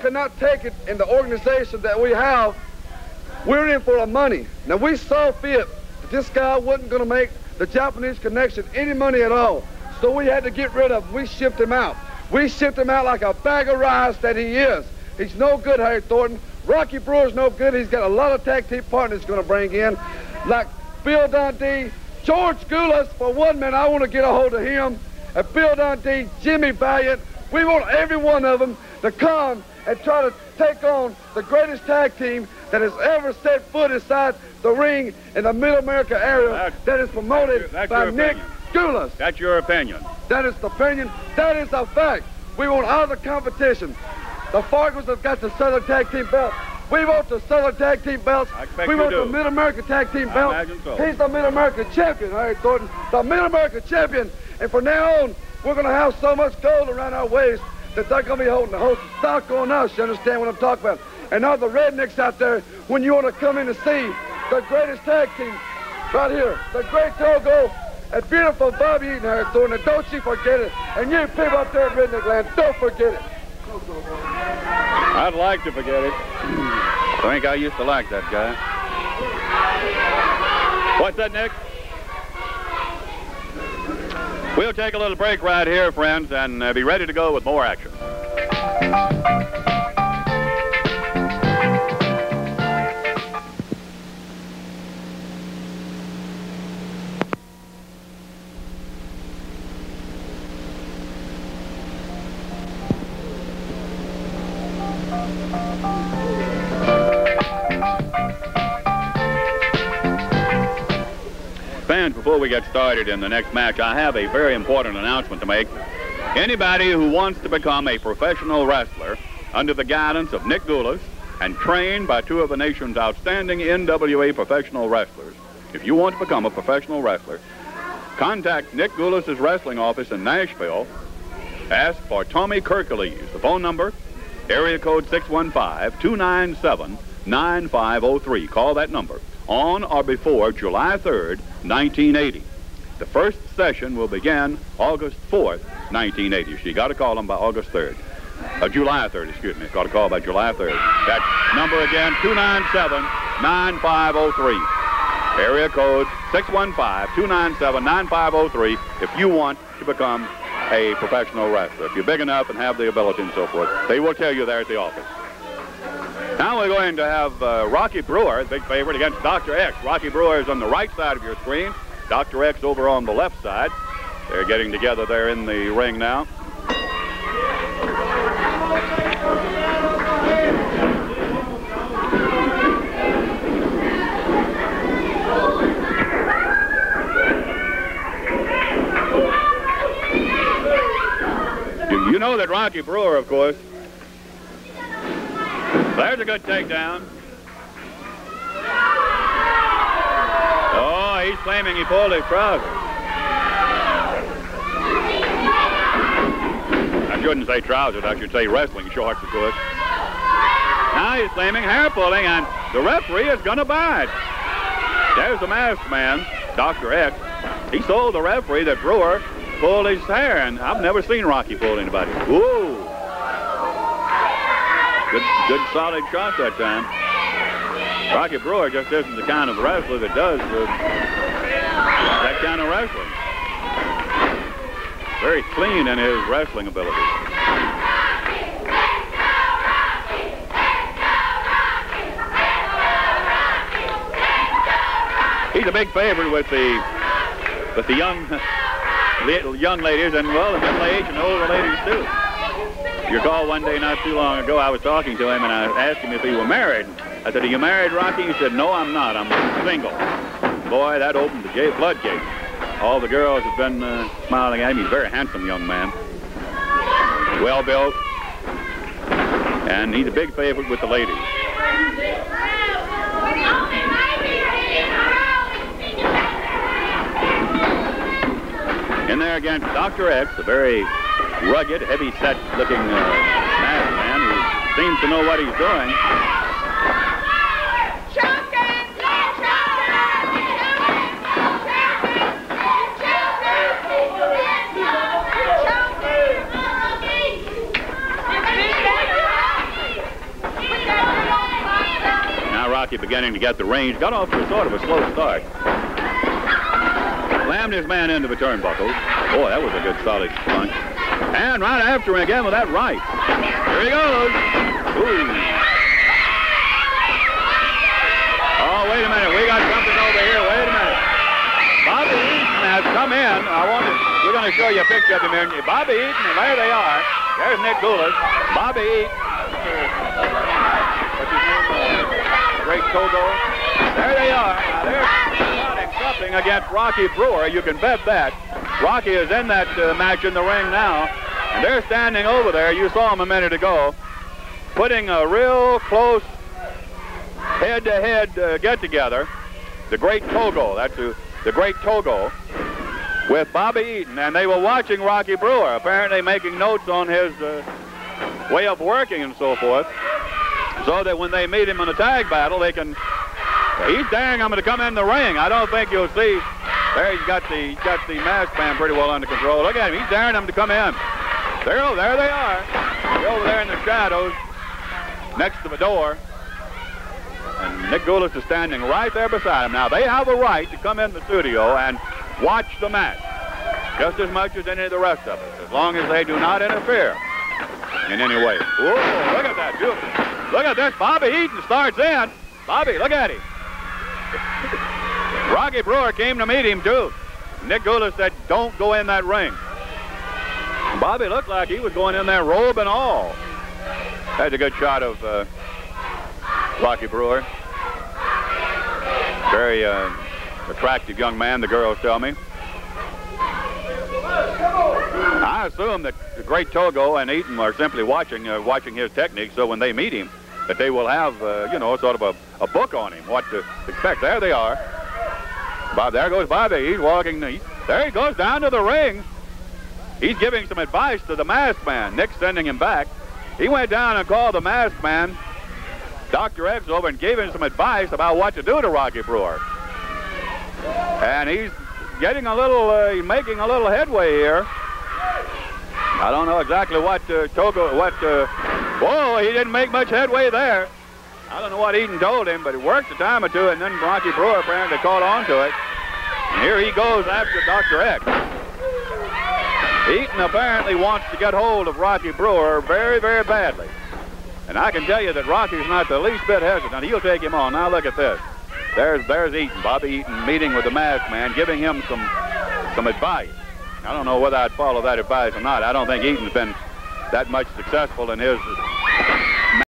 could not take it in the organization that we have. We're in for the money. Now, we saw fit that this guy wasn't going to make the Japanese connection any money at all. So we had to get rid of him. We shipped him out. We shipped him out like a bag of rice that he is. He's no good, Harry Thornton. Rocky Brewer's no good. He's got a lot of tag team partners going to bring in, like Bill Dundee, George Goulas. For one man, I want to get a hold of him. And Bill Dundee, Jimmy Valiant. We want every one of them to come and try to take on the greatest tag team that has ever set foot inside the ring in the Mid-America area that is promoted by Nick Goulas. That's your opinion. That is the opinion. That is a fact. We want all the competition. The Fargos have got the Southern Tag Team belt. We want the Southern Tag Team belts. We want the Mid-America Tag Team belt. So. He's the Mid-America champion, Harry Thornton. The Mid-America champion. And from now on, we're going to have so much gold around our waist that they're going to be holding the whole stock on us. You understand what I'm talking about? And all the rednecks out there, when you want to come in and see the greatest tag team right here, the great Togo and beautiful Bobby Eaton, Harry Thornton. And don't you forget it. And you people up there in Redneck Land, don't forget it. I'd like to forget it. I think I used to like that guy. What's that, Nick? We'll take a little break right here, friends, and be ready to go with more action. Fans, before we get started in the next match, I have a very important announcement to make. Anybody who wants to become a professional wrestler under the guidance of Nick Goulas and trained by two of the nation's outstanding NWA professional wrestlers, if you want to become a professional wrestler, contact Nick Goulas' wrestling office in Nashville. Ask for Tommy Kirklees. The phone number, area code 615-297-9503. Call that number on or before July 3rd, 1980. The first session will begin August 4th, 1980. So you got to call them by August 3rd. July 3rd, excuse me. Got to call by July 3rd. That number again, 297-9503. Area code 615-297-9503 if you want to become a professional wrestler. If you're big enough and have the ability and so forth, they will tell you there at the office. Now we're going to have Rocky Brewer, big favorite, against Dr. X. Rocky Brewer is on the right side of your screen. Dr. X over on the left side. They're getting together there in the ring now. You know that Rocky Brewer, of course. There's a good takedown. Oh, he's claiming he pulled his trousers. I shouldn't say trousers, I should say wrestling shorts, of course. Now he's claiming hair pulling, and the referee is going to bite. There's the masked man, Dr. X. He told the referee that Brewer pulled his hair, and I've never seen Rocky pull anybody. Whoa! Good solid shot that time. Rocky Brewer just isn't the kind of wrestler that does that kind of wrestling. Very clean in his wrestling ability. He's a big favorite with the young ladies and, well, the middle-aged and older ladies too. You recall one day not too long ago, I was talking to him and I asked him if he were married. I said, "Are you married, Rocky?" He said, "No, I'm not. I'm single." Boy, that opened the floodgate. All the girls have been smiling at him. He's a very handsome young man. Well built. And he's a big favorite with the ladies. In there against Dr. X, a very rugged, heavy-set looking masked man who seems to know what he's doing. Rocky beginning to get the range. Got off to a sort of a slow start. Slammed his man into the turnbuckles. Boy, that was a good solid punch. And right after him again with that right. Here he goes. Ooh. Oh, wait a minute. We got something over here. Wait a minute. Bobby Eaton has come in. We're going to show you a picture of him here. Bobby Eaton, and there they are. There's Nick Goulas. Bobby Eaton. What's his name? Great Togo. There they are. Now they're plotting something against Rocky Brewer. You can bet that. Rocky is in that match in the ring now. And they're standing over there. You saw him a minute ago. Putting a real close head-to-head get-together. The Great Togo. That's the Great Togo with Bobby Eaton. And they were watching Rocky Brewer, apparently making notes on his way of working and so forth, so that when they meet him in a tag battle, they can... He's daring him to come in the ring. I don't think you'll see... There, he's got the mask man pretty well under control. Look at him. He's daring him to come in. There they are. They're over there in the shadows next to the door. And Nick Goulas is standing right there beside him. Now, they have a right to come in the studio and watch the match just as much as any of the rest of us, as long as they do not interfere in any way. Whoa, look at that. Beautiful. Look at this. Bobby Eaton starts in. Bobby, look at him. Rocky Brewer came to meet him, too. Nick Goulas said, don't go in that ring. Bobby looked like he was going in there robe and all. That's a good shot of Rocky Brewer. Very attractive young man, the girls tell me. I assume that the Great Togo and Eaton are simply watching his technique, so when they meet him, that they will have, sort of a book on him, what to expect. There they are. There goes Bobby. He's walking. There he goes down to the ring. He's giving some advice to the masked man. Nick's sending him back. He went down and called the masked man, Dr. X, over and gave him some advice about what to do to Rocky Brewer. And he's getting making a little headway here. I don't know exactly what whoa, he didn't make much headway there. I don't know what Eaton told him, but it worked a time or two, and then Rocky Brewer apparently caught on to it. And here he goes after Dr. X. Eaton apparently wants to get hold of Rocky Brewer very, very badly. And I can tell you that Rocky's not the least bit hesitant. He'll take him on. Now look at this. There's Eaton, Bobby Eaton, meeting with the masked man, giving him some advice. I don't know whether I'd follow that advice or not. I don't think Eaton's been that much successful in his